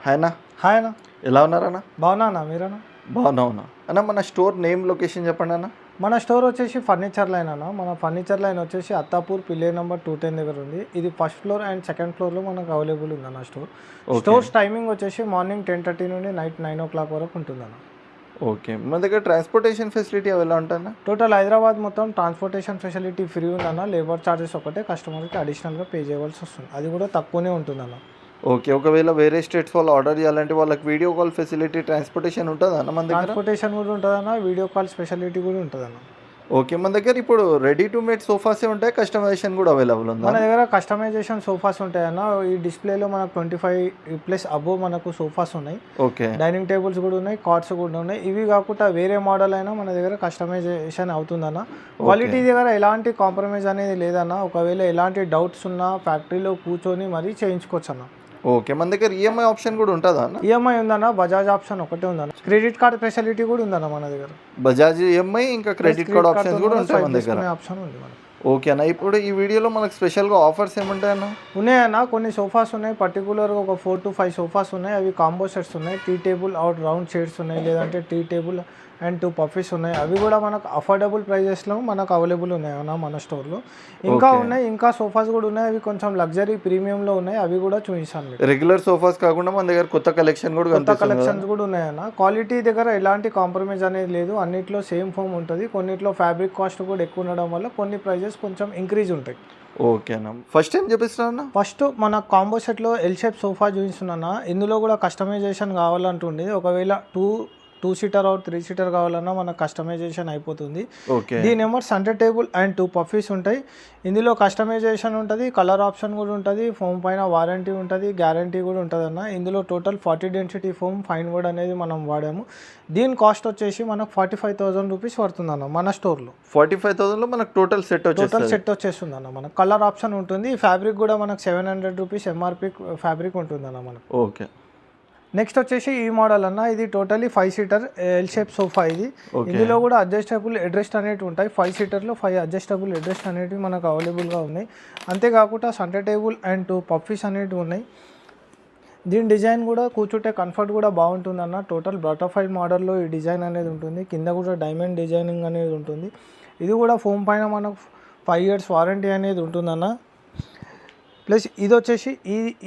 Hi అన్న. Hi అన్న. ఎలా ఉన్నారన్న? బాగున్నా అన్న, మీరన్నా? బాగున్నా అన్న. మన స్టోర్ నేమ్ లొకేషన్ చెప్పండి అన్న. మన స్టోర్ వచ్చేసి ఫర్నిచర్ లైన్ అన్న. మన ఫర్నిచర్ లైన్ వచ్చేసి అత్తాపూర్ పిల్లర్ నెంబర్ 210 దగ్గర ఉంది. ఇది ఫస్ట్ ఫ్లోర్ అండ్ సెకండ్ ఫ్లోర్లో మనకు అవైలబుల్ ఉందన్న స్టోర్. స్టోర్స్ టైమింగ్ వచ్చేసి మార్నింగ్ 10:30 నుండి నైట్ 9 o'clock వరకు ఉంటుందన్న. ఓకే, మన దగ్గర ట్రాన్స్పోర్టేషన్ ఫెసిలిటీ ఎలా ఉంటుందన్న? టోటల్ హైదరాబాద్ మొత్తం ట్రాన్స్పోర్టేషన్ ఫెసిలిటీ ఫ్రీ ఉందన్న. లేబర్ ఛార్జెస్ ఒకటే కస్టమర్కి అడిషనల్గా పే చేయవలసి వస్తుంది. అది కూడా తక్కువనే ఉంటుందన్న. ఓకే, ఒకవేళ వేరే స్టేట్స్ వాళ్ళు ఆర్డర్ చేయాలంటే వాళ్ళకి వీడియో కాల్ ఫెసిలిటీ ట్రాన్స్పోర్టేషన్ ఉంటుందా అన్న మన దగ్గర? ట్రాన్స్పోర్టేషన్ కూడా ఉంటుందన్న, వీడియో కాల్ స్పెషాలిటీ కూడా ఉంటుందన్న. ఓకే, మన దగ్గర ఇప్పుడు రెడీ టు మేడ్ సోఫాసే ఉంటాయి, కస్టమైజేషన్ కూడా అవైలబుల్ ఉంది. మన దగ్గర కస్టమైజేషన్ సోఫాస్ ఉంటాయన్న. ఈ డిస్ప్లేలో మనకు 25+ అబోవ్ మనకు సోఫాస్ ఉన్నాయి. ఓకే, డైనింగ్ టేబుల్స్ కూడా ఉన్నాయి, కార్డ్స్ కూడా ఉన్నాయి. ఇవి కాకుండా వేరే మోడల్ అయినా మన దగ్గర కస్టమైజేషన్ అవుతుందన్న. క్వాలిటీ దగ్గర ఎలాంటి కాంప్రమైజ్ అనేది లేదన్న. ఒకవేళ ఎలాంటి డౌట్స్ ఉన్నా ఫ్యాక్టరీలో కూర్చొని మరీ చేయించుకోవచ్చు అన్న. ఓకే, మన దగ్గర ఈఎంఐ ఆప్షన్ కూడా ఉంటుందా అన్న? ఈఎంఐ ఉందన్న, బజాజ్ ఆప్షన్ ఒకటే ఉందన్న. క్రెడిట్ కార్డ్ ఫెసిలిటీ కూడా ఉందన్న మన దగ్గర. బజాజ్ ఈఎంఐ ఇంకా క్రెడిట్ కార్డ్ ఆప్షన్స్ కూడా ఉంటాయి మన దగ్గర. ఆప్షన్ ఉంది మనకి. ఓకే అన్న, ఇప్పుడు ఈ వీడియోలో మనకు స్పెషల్గా ఆఫర్స్ ఏముంటాయన్న? ఉన్నాయన్న, కొన్ని సోఫాస్ ఉన్నాయి. పర్టికులర్గా ఒక 4 to 5 సోఫాస్ ఉన్నాయి. అవి కాంబో సెట్స్ ఉన్నాయి. Tea table out round chairs ఉన్నాయి, లేదంటే టీ టేబుల్ అండ్ 2 పఫీస్ ఉన్నాయి. అవి కూడా మనకు అఫోర్డబుల్ ప్రైజెస్లో మనకు అవైలబుల్ ఉన్నాయన్న మన స్టోర్లో. ఇంకా ఉన్నాయి, ఇంకా సోఫాస్ కూడా ఉన్నాయి. అవి కొంచెం లగ్జరీ ప్రీమియంలో ఉన్నాయి. అవి కూడా చూపిస్తాను. రెగ్యులర్ సోఫాస్ కాకుండా మన దగ్గర కొత్త కలెక్షన్స్ కూడా ఉన్నాయన్న. క్వాలిటీ దగ్గర ఎలాంటి కాంప్రమైజ్ అనేది లేదు. అన్నిట్లో సేమ్ ఫోమ్ ఉంటుంది. కొన్నిట్లో ఫ్యాబ్రిక్ కాస్ట్ కూడా ఎక్కువ ఉండడం వల్ల కొన్ని ప్రైజెస్ కొంచెం ఇంక్రీజ్ ఉంటాయి. ఓకే అన్న, ఫస్ట్ టైం చూపిస్తున్నా. ఫస్ట్ మన కాంబో సెట్లో ఎల్ షేప్ సోఫా చూపిస్తున్నా. ఇందులో కూడా కస్టమైజేషన్ కావాలంటుంది. ఒకవేళ 2 సీటర్ ఆర్ 3 సీటర్ కావాలన్నా మనకు కస్టమైజేషన్ అయిపోతుంది. దీని number centre table and 2 puffies ఉంటాయి. ఇందులో కస్టమైజేషన్ ఉంటుంది, కలర్ ఆప్షన్ కూడా ఉంటుంది, ఫోమ్ పైన వారంటీ ఉంటుంది, గ్యారంటీ కూడా ఉంటుంది అన్న. ఇందులో total 40 density foam fine wood అనేది మనం వాడాము. దీని కాస్ట్ వచ్చేసి మనకు 45,000 రూపీస్ పడుతుంది అన్న మన స్టోర్లో. 45,000లో మనకు టోటల్ సెట్ వచ్చేస్తుంది అన్న. మనకు కలర్ ఆప్షన్ ఉంటుంది. ఫ్యాబ్రిక్ కూడా మనకు 700 రూపీస్ ఎంఆర్పి ఫ్యాబ్రిక్ ఉంటుంది అన్న మనకు. ఓకే, నెక్స్ట్ వచ్చేసి ఈ మోడల్ అన్న. ఇది totally 5 seater L shape sofa ఇది. ఇందులో కూడా అడ్జస్టబుల్ హెడ్రెస్ట్ అనేవి ఉంటాయి. 5 సీటర్లో 5 అడ్జస్టబుల్ హెడ్రెస్ట్ అనేవి మనకు అవైలబుల్గా ఉన్నాయి. అంతేకాకుండా సెంటర్ టేబుల్ అండ్ 2 పఫీస్ అనేవి ఉన్నాయి. దీని డిజైన్ కూడా కూర్చుంటే కంఫర్ట్ కూడా బాగుంటుంది అన్న. టోటల్ బటర్ఫ్లై మోడల్లో ఈ డిజైన్ అనేది ఉంటుంది. కింద కూడా డైమండ్ డిజైనింగ్ అనేది ఉంటుంది. ఇది కూడా ఫోమ్ పైన మనకు 5 years వారంటీ అనేది ఉంటుందన్న. ప్లస్ ఇది వచ్చేసి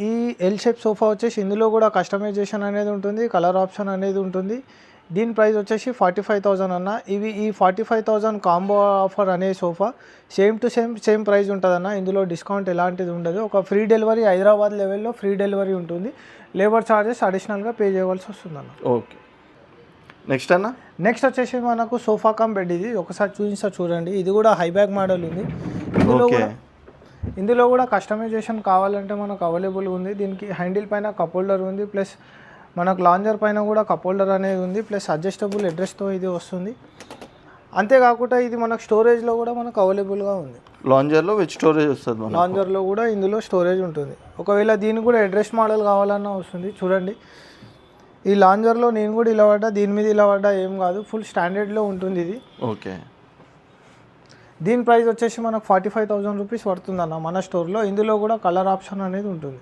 ఈ ఎల్ షేప్ సోఫా వచ్చేసి ఇందులో కూడా కస్టమైజేషన్ అనేది ఉంటుంది, కలర్ ఆప్షన్ అనేది ఉంటుంది. దీని ప్రైస్ వచ్చేసి 45,000 అన్న. ఈ 45,000 కాంబో ఆఫర్ అనే sofa same to same price ఉంటుందన్న. ఇందులో డిస్కౌంట్ ఎలాంటిది ఉండదు. ఒక ఫ్రీ డెలివరీ హైదరాబాద్ లెవెల్లో ఫ్రీ డెలివరీ ఉంటుంది. లేబర్ ఛార్జెస్ అడిషనల్గా పే చేయవలసి వస్తుందన్న. ఓకే, నెక్స్ట్ అన్న. నెక్స్ట్ వచ్చేసి మనకు సోఫా కమ్ బెడ్. ఇది ఒకసారి చూడండి. ఇది కూడా హై బ్యాక్ మోడల్ ఉంది. ఇందులో కూడా కస్టమైజేషన్ కావాలంటే మనకు అవైలబుల్ ఉంది. దీనికి హ్యాండిల్ పైన కప్ హోల్డర్ ఉంది, ప్లస్ మనకు లాంజర్ పైన కూడా కప్ హోల్డర్ అనేది ఉంది, ప్లస్ అడ్జస్టబుల్ అడ్రస్తో ఇది వస్తుంది. అంతేకాకుండా ఇది మనకు స్టోరేజ్లో కూడా మనకు అవైలబుల్గా ఉంది. లాంజర్లో విత్ స్టోరేజ్ వస్తుంది. లాంజర్లో కూడా ఇందులో స్టోరేజ్ ఉంటుంది. ఒకవేళ దీనికి కూడా అడ్రస్ మోడల్ కావాలన్నా వస్తుంది. చూడండి, ఈ లాంజర్లో నేను కూడా ఇలా పడ్డా, దీని మీద ఇలా పడ్డా ఏం కాదు, ఫుల్ స్టాండర్డ్లో ఉంటుంది ఇది. ఓకే, దీని ప్రైస్ వచ్చేసి మనకు 45,000 రూపీస్ పడుతుందన్న మన స్టోర్లో. ఇందులో కూడా కలర్ ఆప్షన్ అనేది ఉంటుంది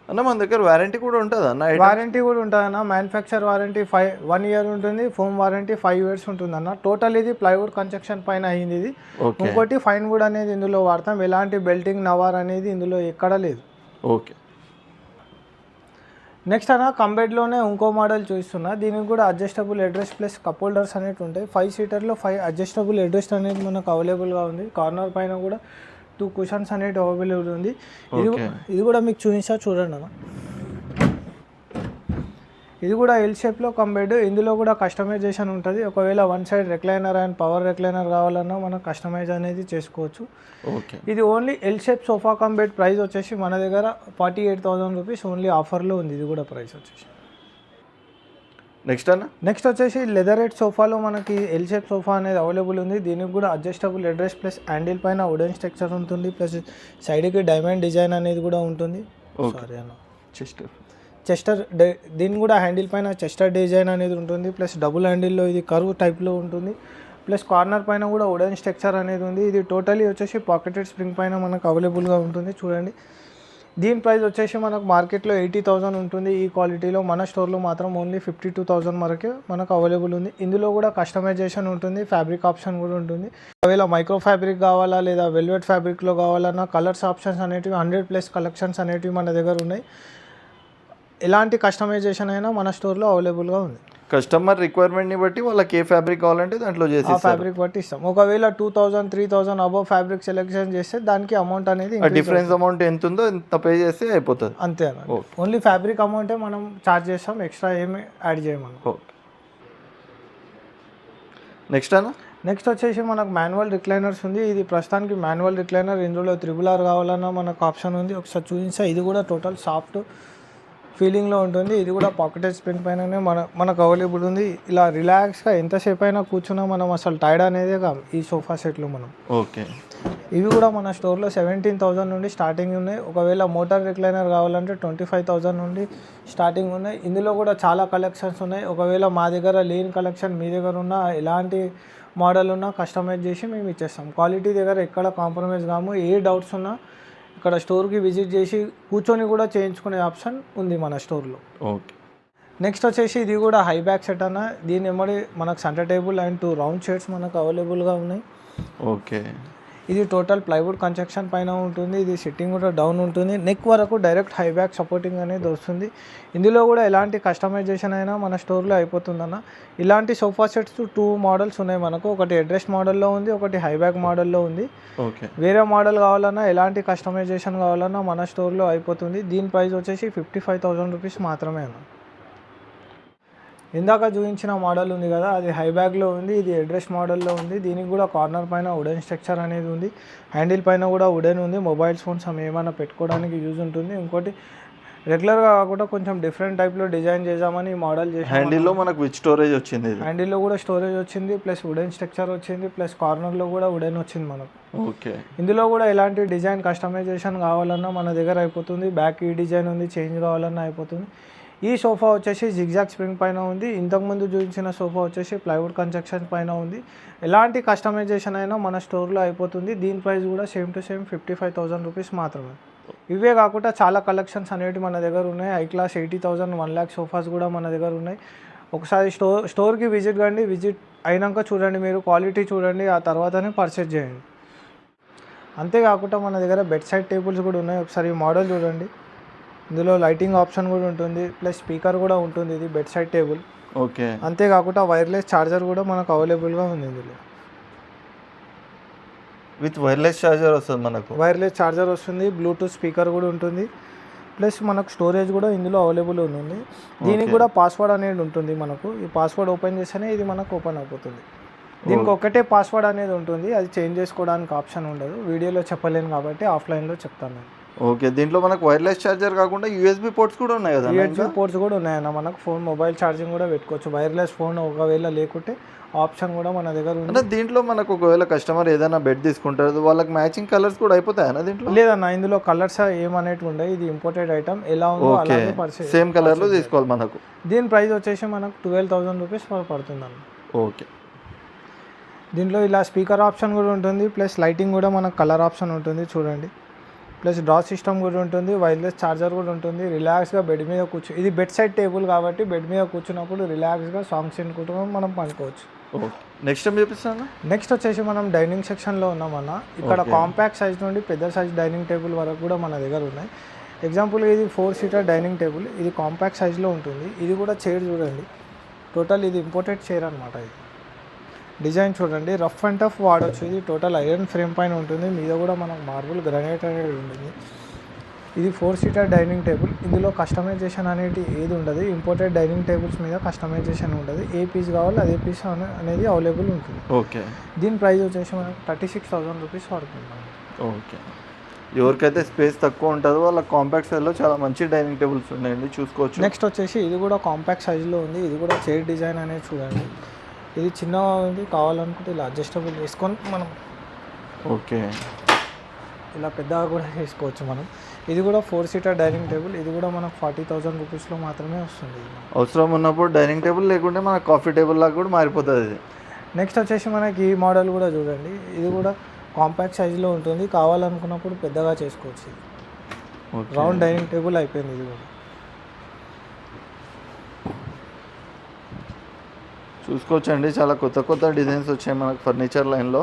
అన్న. మన దగ్గర వారంటీ కూడా ఉంటుంది అన్న. వారంటీ కూడా ఉంటుందన్న. మ్యానుఫ్యాక్చర్ వారంటీ 1 year ఉంటుంది. ఫోమ్ వారంటీ 5 years ఉంటుందన్న. టోటల్ ఇది ప్లైవుడ్ కన్స్ట్రక్షన్ పైన అయింది ఇది. ఇంకోటి ఫైన్ వుడ్ అనేది ఇందులో వాడతాం. ఎలాంటి బెల్టింగ్ నవార్ అనేది ఇందులో ఎక్కడ లేదు. ఓకే, నెక్స్ట్ అన్న కంబెడ్లోనే ఇంకో మోడల్ చూస్తున్నా. దీనికి కూడా adjustable headrest plus cup holders అనేవి ఉంటాయి. 5 సీటర్లో 5 అడ్జస్టబుల్ అడ్రస్ అనేది మనకు అవైలబుల్గా ఉంది. కార్నర్ పైన కూడా 2 కుషన్స్ అనేవి అవైలబుల్ ఉంది. ఇది కూడా మీకు చూడండి అన్న. ఇది కూడా ఎల్ షేప్లో కంబెడ్. ఇందులో కూడా కస్టమైజేషన్ ఉంటుంది. ఒకవేళ 1 side recliner and power recliner కావాలన్నా మనం కస్టమైజ్ అనేది చేసుకోవచ్చు. ఓకే, ఇది only L shape sofa cum bed price వచ్చేసి మన దగ్గర 48,000 రూపీస్ ఓన్లీ ఆఫర్లో ఉంది. ఇది కూడా ప్రైస్ వచ్చేసి. నెక్స్ట్ వచ్చేసి లెదర్ రేట్ సోఫాలో మనకి ఎల్ షేప్ సోఫా అనేది అవైలబుల్ ఉంది. దీనికి కూడా అడ్జస్టబుల్ అడ్రస్ ప్లస్ హ్యాండిల్ పైన వుడెన్ స్ట్రక్చర్ ఉంటుంది, ప్లస్ సైడ్కి డైమండ్ డిజైన్ అనేది కూడా ఉంటుంది. సారీ అన్న, చెస్టర్ దీని కూడా హ్యాండిల్ పైన చెస్టర్ డిజైన్ అనేది ఉంటుంది, ప్లస్ డబుల్ హ్యాండిల్లో ఇది కర్వ్ టైప్లో ఉంటుంది, ప్లస్ కార్నర్ పైన కూడా వుడెన్ స్ట్రక్చర్ అనేది ఉంది. ఇది టోటలీ వచ్చేసి పాకెటెడ్ స్ప్రింగ్ పైన మనకు అవైలబుల్గా ఉంటుంది. చూడండి, దీని ప్రైస్ వచ్చేసి మనకు మార్కెట్లో 80,000 ఉంటుంది. ఈ క్వాలిటీలో మన స్టోర్లో మాత్రం ఓన్లీ 52,000 వరకే మనకు అవైలబుల్ ఉంది. ఇందులో కూడా కస్టమైజేషన్ ఉంటుంది, ఫ్యాబ్రిక్ ఆప్షన్ కూడా ఉంటుంది. ఒకవేళ మైక్రో ఫ్యాబ్రిక్ కావాలా లేదా వెల్వెట్ ఫ్యాబ్రిక్లో కావాలన్నా కలర్స్ ఆప్షన్స్ అనేటివి 100+ కలెక్షన్స్ అనేటివి మన దగ్గర ఉన్నాయి. ఎలాంటి కస్టమైజేషన్ అయినా మన స్టోర్లో అవైలబుల్గా ఉంది. కస్టమర్ రిక్వైర్మెంట్ని బట్టి వాళ్ళకి ఏ ఫ్యాబ్రిక్ కావాలంటే దాంట్లో చేసి ఆ ఫ్యాబ్రిక్ బట్టి ఇస్తాం. ఒకవేళ 2,000 3,000 అబవ్ ఫ్యాబ్రిక్ సెలెక్షన్ చేస్తే దానికి అమౌంట్ అనేది డిఫరెన్స్ అమౌంట్ ఎంత ఉందో ఎంత పే చేస్తే అయిపోతుంది. అంతే అన్న. ఓన్లీ ఫ్యాబ్రిక్ అమౌంటే మనం ఛార్జ్ చేస్తాం, ఎక్స్ట్రా ఏమి యాడ్ చేయమని. ఓకే. నెక్స్ట్ వచ్చేసి మనకు మాన్యువల్ రిక్లైనర్స్ ఉంది. ఇది ప్రస్తుతానికి మాన్యువల్ రిక్లైనర్. ఇందులో 3R కావాలన్నా మనకు ఆప్షన్ ఉంది. ఒకసారి చూపిస్తా. ఇది కూడా టోటల్ సాఫ్ట్ ఫీలింగ్లో ఉంటుంది. ఇది కూడా పాకెటెడ్ స్ప్రింగ్ పైననే మనకు అవైలబుల్ ఉంది. ఇలా రిలాక్స్గా ఎంతసేపు అయినా కూర్చున్నా మనం అసలు టైర్డ్ అనేదే కాదు ఈ సోఫా సెట్లు మనం. ఓకే. ఇవి కూడా మన స్టోర్లో 17,000 నుండి స్టార్టింగ్ ఉన్నాయి. ఒకవేళ మోటార్ రిక్లైనర్ కావాలంటే 25,000 నుండి స్టార్టింగ్ ఉన్నాయి. ఇందులో కూడా చాలా కలెక్షన్స్ ఉన్నాయి. ఒకవేళ మా దగ్గర లేని కలెక్షన్ మీ దగ్గర ఉన్న ఎలాంటి మోడల్ ఉన్నా కస్టమైజ్ చేసి మేము ఇచ్చేస్తాం. క్వాలిటీ దగ్గర ఎక్కడ కాంప్రమైజ్ కాము. ఏ డౌట్స్ ఉన్నా ఇక్కడ స్టోర్కి విజిట్ చేసి కూర్చొని కూడా చేయించుకునే ఆప్షన్ ఉంది మన స్టోర్లో. ఓకే. నెక్స్ట్ వచ్చేసి ఇది కూడా హై బ్యాక్ సెట్ అన్న. దీని ఎమ్మడి మనకు centre table and 2 round shades మనకు అవైలబుల్గా ఉన్నాయి. ఓకే. ఇది టోటల్ ప్లైవుడ్ కన్స్ట్రక్షన్ పైన ఉంటుంది. ఇది సిట్టింగ్ కూడా డౌన్ ఉంటుంది. నెక్ వరకు డైరెక్ట్ హై బ్యాక్ సపోర్టింగ్ అనేది వస్తుంది. ఇందులో కూడా ఎలాంటి కస్టమైజేషన్ అయినా మన స్టోర్లో అయిపోతుందన్న. ఇలాంటి సోఫా సెట్స్ 2 మోడల్స్ ఉన్నాయి మనకు. ఒకటి అడ్రెస్ మోడల్లో ఉంది, ఒకటి హై బ్యాక్ మోడల్లో ఉంది. ఓకే. వేరే మోడల్ కావాలన్నా ఎలాంటి కస్టమైజేషన్ కావాలన్నా మన స్టోర్లో అయిపోతుంది. దీని ప్రైస్ వచ్చేసి 55,000 రూపీస్ మాత్రమే అన్న. ఇందాక చూపించిన మోడల్ ఉంది కదా, అది హై బ్యాగ్లో ఉంది. ఇది అడ్రెస్ మోడల్లో ఉంది. దీనికి కూడా కార్నర్ పైన వుడెన్ స్ట్రక్చర్ అనేది ఉంది. హ్యాండిల్ పైన కూడా వుడెన్ ఉంది. మొబైల్ ఫోన్స్ ఏమైనా పెట్టుకోవడానికి యూజ్ ఉంటుంది. ఇంకోటి రెగ్యులర్గా కాకుండా కొంచెం డిఫరెంట్ టైప్లో డిజైన్ చేద్దామని ఈ మోడల్ చేసి. హ్యాండిల్లో మనకు విత్ స్టోరేజ్ వచ్చింది. హ్యాండిల్లో కూడా స్టోరేజ్ వచ్చింది, ప్లస్ వుడెన్ స్ట్రక్చర్ వచ్చింది, ప్లస్ కార్నర్లో కూడా వుడెన్ వచ్చింది మనకు. ఓకే. ఇందులో కూడా ఎలాంటి డిజైన్ కస్టమైజేషన్ కావాలన్నా మన దగ్గర అయిపోతుంది. బ్యాక్ ఈ డిజైన్ ఉంది, చేంజ్ కావాలన్నా అయిపోతుంది. ఈ సోఫా వచ్చేసి జిగ్జాగ్ స్ప్రింగ్ పైన ఉంది. ఇంతకుముందు చూపించిన సోఫా వచ్చేసి ప్లైవుడ్ కన్స్ట్రక్షన్ పైన ఉంది. ఎలాంటి కస్టమైజేషన్ అయినా మన స్టోర్లో అయిపోతుంది. దీని ప్రైస్ కూడా సేమ్ టు సేమ్ 55,000 రూపీస్ మాత్రమే. ఇవే కాకుండా చాలా కలెక్షన్స్ అనేవి మన దగ్గర ఉన్నాయి. ఐ క్లాస్ 80,000 1 lakh సోఫాస్ కూడా మన దగ్గర ఉన్నాయి. ఒకసారి స్టోర్కి విజిట్ కండి. విజిట్ అయినాక చూడండి, మీరు క్వాలిటీ చూడండి, ఆ తర్వాతనే పర్చేజ్ చేయండి. అంతేకాకుండా మన దగ్గర బెడ్ సైడ్ టేబుల్స్ కూడా ఉన్నాయి. ఒకసారి ఈ మోడల్ చూడండి. ఇందులో లైటింగ్ ఆప్షన్ కూడా ఉంటుంది, ప్లస్ స్పీకర్ కూడా ఉంటుంది. ఇది బెడ్ సైడ్ టేబుల్. ఓకే. అంతేకాకుండా వైర్లెస్ ఛార్జర్ కూడా మనకు అవైలబుల్గా ఉంది. ఇందులో విత్ వైర్లెస్ ఛార్జర్ వస్తుంది మనకు. వైర్లెస్ ఛార్జర్ వస్తుంది, బ్లూటూత్ స్పీకర్ కూడా ఉంటుంది, ప్లస్ మనకు స్టోరేజ్ కూడా ఇందులో అవైలబుల్ ఉంది. దీనికి కూడా పాస్వర్డ్ అనేది ఉంటుంది మనకు. ఈ పాస్వర్డ్ ఓపెన్ చేస్తేనే ఇది మనకు ఓపెన్ అయిపోతుంది. దీనికి ఒకటే పాస్వర్డ్ అనేది ఉంటుంది, అది చేంజ్ చేసుకోవడానికి ఆప్షన్ ఉండదు. వీడియోలో చెప్పలేను కాబట్టి ఆఫ్లైన్లో చెప్తాను నేను. ఓకే. దీంట్లో మనకు వైర్లెస్ ఛార్జర్ కాకుండా యూఎస్బీ పోర్ట్స్ కూడా ఉన్నాయి కదా. యూఎస్బీ పోర్ట్స్ కూడా ఉన్నాయన్న. మనకు ఫోన్ మొబైల్ ఛార్జింగ్ కూడా పెట్టుకోవచ్చు. వైర్లెస్ ఫోన్ ఒకవేళ లేకుంటే ఆప్షన్ కూడా మన దగ్గర ఉంది. అంటే దీంట్లో మనకు ఒకవేళ కస్టమర్ ఏదైనా బెడ్ తీసుకుంటారు, వాళ్ళకి మ్యాచింగ్ కలర్స్ కూడా అయిపోతాయన్న దీంట్లో? లేదన్న, ఇందులో కలర్స్ ఏమనేటివి ఉండవు. ఇది ఇంపోర్టెడ్ ఐటమ్. ఎలా ఉందో అలాగే పర్చేజ్ సేమ్ కలర్లో తీసుకోవాలి మనకు. దీని ప్రైస్ వచ్చేసి మనకు 12,000 రూపీస్ పడుతుందన్న. ఓకే. దీంట్లో ఇలా స్పీకర్ ఆప్షన్ కూడా ఉంటుంది, ప్లస్ లైటింగ్ కూడా మనకు కలర్ ఆప్షన్ ఉంటుంది చూడండి. ప్లస్ డ్రా సిస్టమ్ కూడా ఉంటుంది, వైర్లెస్ ఛార్జర్ కూడా ఉంటుంది. రిలాక్స్గా బెడ్ మీద ఇది బెడ్ సైడ్ టేబుల్ కాబట్టి బెడ్ మీద కూర్చున్నప్పుడు రిలాక్స్గా సాంగ్స్ వినుకుంటూ మనం పనుకోవచ్చు. నెక్స్ట్ ఏం చూపిస్తాను? నెక్స్ట్ వచ్చేసి మనం డైనింగ్ సెక్షన్లో ఉన్నామన్న. ఇక్కడ కాంపాక్ట్ సైజ్ నుండి పెద్ద సైజ్ డైనింగ్ టేబుల్ వరకు కూడా మన దగ్గర ఉన్నాయి. ఎగ్జాంపుల్ ఇది 4 సీటర్ డైనింగ్ టేబుల్. ఇది కాంపాక్ట్ సైజ్లో ఉంటుంది. ఇది కూడా చైర్ చూడండి. టోటల్ ఇది ఇంపోర్టెడ్ చైర్ అనమాట. ఇది డిజైన్ చూడండి, రఫ్ అండ్ టఫ్ వాడచ్చు. ఇది టోటల్ ఐరన్ ఫ్రేమ్ పైన ఉంటుంది. మీద కూడా మనకు మార్బుల్ గ్రానైట్ అనేది ఉంటుంది. ఇది 4 సీటర్ డైనింగ్ టేబుల్. ఇందులో కస్టమైజేషన్ అనేది ఏది ఉండదు. ఇంపోర్టెడ్ డైనింగ్ టేబుల్స్ మీద కస్టమైజేషన్ ఉండదు. ఏ పీస్ కావాలో అదే పీస్ అనేది అవైలబుల్ ఉంటుంది. ఓకే. దీని ప్రైస్ వచ్చేసి మనకు 36,000 రూపీస్ పడుతుంది. ఓకే. ఎవరికైతే స్పేస్ తక్కువ ఉంటుందో వాళ్ళ కాంపాక్ట్ సైజ్లో చాలా మంచి డైనింగ్ టేబుల్స్ ఉన్నాయండి, చూసుకోవచ్చు. నెక్స్ట్ వచ్చేసి ఇది కూడా కాంపాక్ట్ సైజ్లో ఉంది. ఇది కూడా చైర్ డిజైన్ అనేది చూడండి. ఇది చిన్నగా ఉంది, కావాలనుకుంటే ఇలా అడ్జస్టబుల్ చేసుకొని మనం ఓకే ఇలా పెద్దగా కూడా చేసుకోవచ్చు మనం. ఇది కూడా 4 సీటర్ డైనింగ్ టేబుల్. ఇది కూడా మనకు 40,000 రూపీస్లో మాత్రమే వస్తుంది. అవసరం ఉన్నప్పుడు డైనింగ్ టేబుల్, లేకుంటే మనకు కాఫీ టేబుల్ లాగా కూడా మారిపోతుంది ఇది. నెక్స్ట్ వచ్చేసి మనకి ఈ మోడల్ కూడా చూడండి. ఇది కూడా కాంపాక్ట్ సైజులో ఉంటుంది, కావాలనుకున్నప్పుడు పెద్దగా చేసుకోవచ్చు. ఓకే. రౌండ్ డైనింగ్ టేబుల్ అయిపోయింది ఇది కూడా. చూసుకోవచ్చండి, చాలా కొత్త కొత్త డిజైన్స్ వచ్చాయి మనకు ఫర్నిచర్ లైన్లో.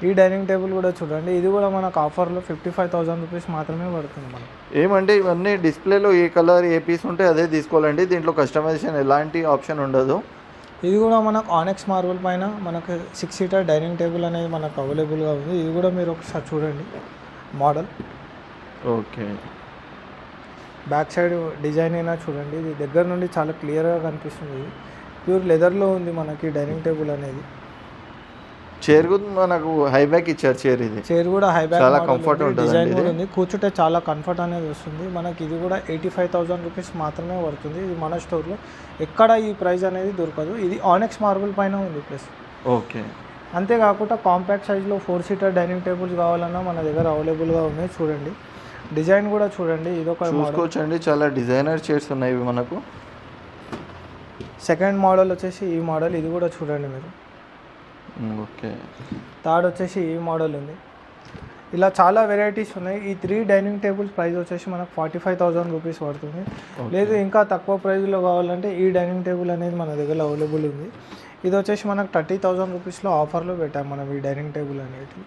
ఈ డైనింగ్ టేబుల్ కూడా చూడండి, ఇది కూడా మనకు ఆఫర్లో 55,000 రూపీస్ మాత్రమే పడుతుంది మనకు. ఏమంటే ఇవన్నీ డిస్ప్లేలో ఏ కలర్ ఏ పీస్ ఉంటే అదే తీసుకోవాలండి, దీంట్లో కస్టమైజేషన్ ఎలాంటి ఆప్షన్ ఉండదు. ఇది కూడా మనకు ఆనెక్స్ మార్బుల్ పైన మనకు 6 సీటర్ డైనింగ్ టేబుల్ అనేది మనకు అవైలబుల్గా ఉంది. ఇది కూడా మీరు ఒకసారి చూడండి model. Okay. Back side design అయినా చూడండి, ఇది దగ్గర నుండి చాలా క్లియర్గా కనిపిస్తుంది. ఇది ప్యూర్ లెదర్లో ఉంది మనకి డైనింగ్ టేబుల్ అనేది. చైర్ కూడా మనకు హై బ్యాక్ ఇచ్చారు. చైర్ కూడా హై బ్యాక్, చాలా కంఫర్ట్ ఉంటుంది, డిజైన్ కూడా ఉంది. కూర్చుంటే చాలా కంఫర్ట్ అనేది వస్తుంది మనకి. ఇది కూడా 85,000 రూపీస్ మాత్రమే పడుతుంది. ఇది మన స్టోర్లో ఎక్కడ ఈ ప్రైస్ అనేది దొరకదు. ఇది ఆనెక్స్ మార్బుల్ పైన ఉంది ప్లస్. ఓకే. అంతేకాకుండా కాంపాక్ట్ సైజ్లో 4 సీటర్ డైనింగ్ టేబుల్స్ కావాలన్నా మన దగ్గర అవైలబుల్గా ఉన్నాయి. చూడండి డిజైన్ కూడా చూడండి, ఇదొక చూసుకోవచ్చండి, చాలా డిజైనర్ చైర్స్ ఉన్నాయి ఇవి మనకు. సెకండ్ మోడల్ వచ్చేసి ఈ మోడల్, ఇది కూడా చూడండి మీరు. ఓకే. థర్డ్ వచ్చేసి ఈ మోడల్ ఉంది. ఇలా చాలా వెరైటీస్ ఉన్నాయి. ఈ 3 డైనింగ్ టేబుల్స్ ప్రైస్ వచ్చేసి మనకు 45,000 రూపీస్ పడుతుంది. లేదు ఇంకా తక్కువ ప్రైస్లో కావాలంటే ఈ డైనింగ్ టేబుల్ అనేది మన దగ్గర అవైలబుల్ ఉంది. ఇది వచ్చేసి మనకు 30,000 రూపీస్లో ఆఫర్లో పెట్టాం మనం ఈ డైనింగ్ టేబుల్ అనేది.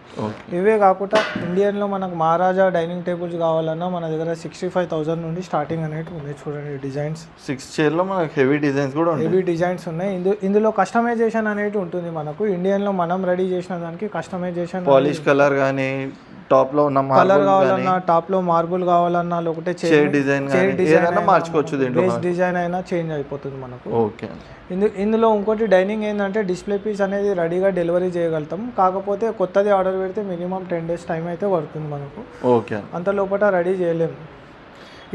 ఇవే కాకుండా ఇండియన్లో మనకు మహారాజా డైనింగ్ టేబుల్స్ కావాలన్నా మన దగ్గర 65,000 నుండి స్టార్టింగ్ అనేది ఉన్నాయి. చూడండి డిజైన్స్. 6 చైర్లో మనకు హెవీ డిజైన్స్ కూడా ఉన్నాయి. హెవీ డిజైన్స్ ఉన్నాయి. ఇందులో కస్టమైజేషన్ అనేది ఉంటుంది మనకు. ఇండియన్లో మనం రెడీ చేసిన దానికి కస్టమైజేషన్, పాలిష్ కలర్ కానీ, టాప్ లో ఉన్న కలర్ కావాలన్నా, టాప్ లో మార్బుల్ కావాలన్నా, లేకపోతే చైర్ డిజైన్ ఏదైనా మార్చుకోవచ్చు. దీంట్లో బేస్ డిజైన్ అయినా చేంజ్ అయిపోతుంది మనకు. ఓకే. ఇందులో ఇంకోటి డైనింగ్ ఏంటంటే డిస్ప్లే పీస్ అనేది రెడీగా డెలివరీ చేయగలుగుతాం. కాకపోతే కొత్తది ఆర్డర్ పెడితే మినిమం 10 days టైం అయితే పడుతుంది మనకు. ఓకే. అంత లోపల రెడీ చేయలేము.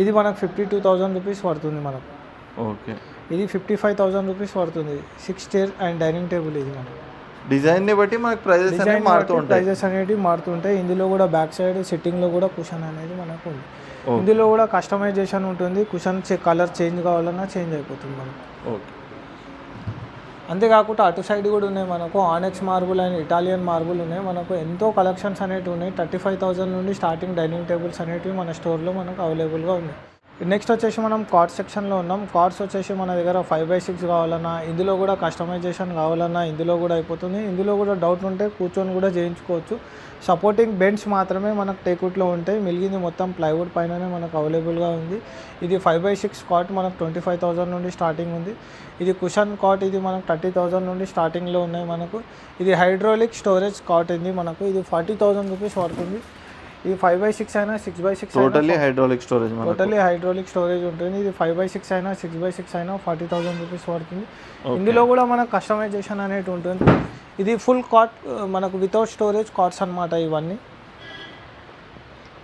ఇది మనకు 52,000 రూపీస్ పడుతుంది మనకు. ఓకే. ఇది 55,000 రూపీస్ పడుతుంది. 6 చైర్ అండ్ డైనింగ్ టేబుల్. ఇది మనకు డిజైన్ని బట్టి మనకు ప్రైజెస్ అనేవి మారుతుంటాయి. ఇందులో కూడా బ్యాక్ సైడ్ సిట్టింగ్లో కూడా కుషన్ అనేది మనకు ఉంది. ఇందులో కూడా కస్టమైజేషన్ ఉంటుంది. కుషన్ కలర్ చేంజ్ కావాలన్నా చేంజ్ అయిపోతుంది మనకు. ఓకే. అంతేకాకుండా అటు సైడ్ కూడా ఉన్నాయి మనకు ఆనెక్స్ మార్బుల్ అండ్ ఇటాలియన్ మార్బుల్ ఉన్నాయి. మనకు ఎంతో కలెక్షన్స్ అనేవి ఉన్నాయి. 35,000 నుండి స్టార్టింగ్ డైనింగ్ టేబుల్స్ అనేవి మన స్టోర్లో మనకు అవైలబుల్గా ఉన్నాయి. నెక్స్ట్ వచ్చేసి మనం కార్డ్ సెక్షన్లో ఉన్నాం. కార్డ్స్ వచ్చేసి మన దగ్గర 5x6 కావాలన్నా, ఇందులో కూడా కస్టమైజేషన్ కావాలన్నా ఇందులో కూడా అయిపోతుంది. ఇందులో కూడా డౌట్ ఉంటే కూర్చొని కూడా చేయించుకోవచ్చు. సపోర్టింగ్ బెంచ్ మాత్రమే మనకు టేక్వుడ్లో ఉంటాయి. మిగిలింది మొత్తం ప్లైవుడ్ పైననే మనకు అవైలబుల్గా ఉంది. ఇది 5x6 కాట్ మనకు 25,000 నుండి స్టార్టింగ్ ఉంది. ఇది కుషన్ కాట్, ఇది మనకు 30,000 నుండి స్టార్టింగ్లో ఉన్నాయి మనకు. ఇది హైడ్రాలిక్ స్టోరేజ్ కాట్ ఇది మనకు. ఇది 40,000 రూపీస్ పడుతుంది. ఇది 5x6 అయినా 6x6 టోటల్లీ హైడ్రాలిక్ స్టోరేజ్ ఉంటుంది. ఇది 5x6 అయినా 6x6 అయినా 40,000 రూపీస్ పడుతుంది. ఇందులో కూడా మనకు కస్టమైజేషన్ అనేది ఉంటుంది. ఇది ఫుల్ కాట్ మనకు వితౌట్ స్టోరేజ్ కాట్స్ అనమాట.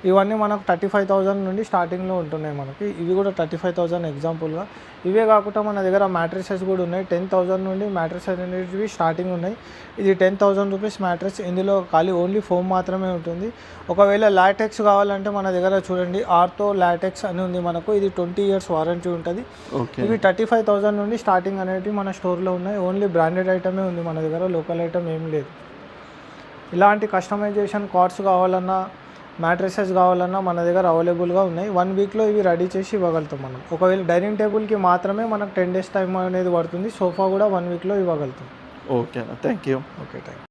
ఇవన్నీ మనకు 35,000 నుండి స్టార్టింగ్లో ఉంటున్నాయి మనకి. ఇవి కూడా 35,000 ఎగ్జాంపుల్గా. ఇవే కాకుండా మన దగ్గర మ్యాట్రెసెస్ కూడా ఉన్నాయి. 10,000 నుండి మ్యాట్రెసెస్ అనేవి స్టార్టింగ్ ఉన్నాయి. ఇది 10,000 రూపీస్ మ్యాట్రెస్. ఇందులో ఖాళీ ఓన్లీ ఫోమ్ మాత్రమే ఉంటుంది. ఒకవేళ లాటెక్స్ కావాలంటే మన దగ్గర చూడండి ఆర్థో లాటెక్స్ అని ఉంది మనకు. ఇది 20 years వారంటీ ఉంటుంది. ఇవి 35,000 నుండి స్టార్టింగ్ అనేవి మన స్టోర్లో ఉన్నాయి. ఓన్లీ బ్రాండెడ్ ఐటమే ఉంది మన దగ్గర, లోకల్ ఐటమ్ ఏం లేదు. ఇలాంటి కస్టమైజేషన్ కార్డ్స్ కావాలన్నా, మ్యాట్రెసెస్ కావాలన్నా మన దగ్గర అవైలబుల్గా ఉన్నాయి. 1 weekలో ఇవి రెడీ చేసి ఇవ్వగలుగుతాం మనం. ఒకవేళ డైనింగ్ టేబుల్కి మాత్రమే మనకు 10 days టైం అనేది పడుతుంది. సోఫా కూడా 1 weekలో ఇవ్వగలుగుతాం. Okay, thank you. Okay, thank you.